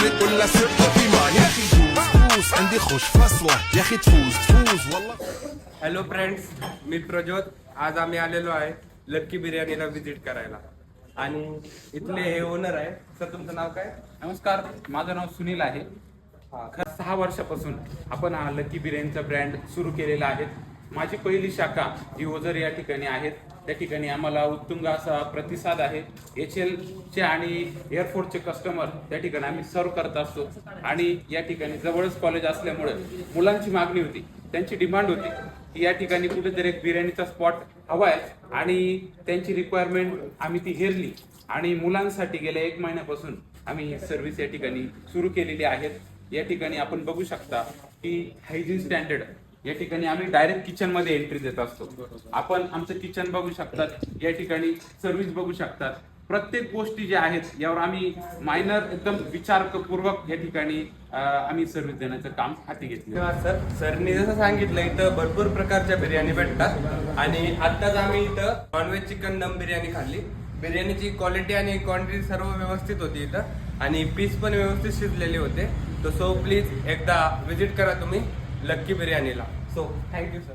تفرق ولا ستة فيما يا اخي دوس عندي خوش فصلة يا اخي تفوز والله. Hello friends, मी प्रज्योत. आज आम्ही आलेलो आहे लक्की बिर्याणीला व्हिजिट करायला आणि इथले हे ओनर आहे. सर, तुमचं नाव काय? नमस्कार, माझं नाव सुनील आहे. 6 वर्षापासून आपण हा लकी बिर्याणीचा ब्रँड सुरू केलेला आहे. माझी पहिली शाखा जी ओझर या ठिकाणी आहेत. त्या ठिकाणी आम्हाला उत्तुंग असा प्रतिसाद आहे. HLचे आणि एअरफोर्सचे कस्टमर त्या ठिकाणी आम्ही सर्व करत असतो आणि या ठिकाणी जवळच कॉलेज असल्यामुळे मुलांची मागणी होती, त्यांची डिमांड होती की या ठिकाणी कुठेतरी एक बिर्याणीचा स्पॉट हवा आहे आणि त्यांची रिक्वायरमेंट आम्ही ती हेरली आणि मुलांसाठी गेल्या 1 महिन्यापासून आम्ही ही सर्व्हिस या ठिकाणी सुरू केलेली आहेत. या ठिकाणी आपण बघू शकता की हायजीन स्टँडर्ड या ठिकाणी आम्ही डायरेक्ट किचन मध्ये एंट्री देत असतो. आपण आमचं किचन बघू शकतात, या ठिकाणी सर्व्हिस बघू शकतात. प्रत्येक गोष्टी ज्या आहेत यावर आम्ही मायनर एकदम विचारपूर्वक या ठिकाणी आम्ही सर्व्हिस देण्याचं काम हाती घेतलं. धन्यवाद सर. सरनी जसं सांगितलं इथं भरपूर प्रकारच्या बिर्याणी भेटतात आणि आत्ताच आम्ही इथं नॉनव्हेज चिकन दम बिर्याणी खाल्ली. बिर्याणीची क्वालिटी आणि क्वांटिटी सर्व व्यवस्थित होती इथं आणि पीस पण व्यवस्थित शिजलेले होते. सो प्लीज एकदा व्हिजिट करा तुम्ही लक्की बिर्याणीला. So thank you sir.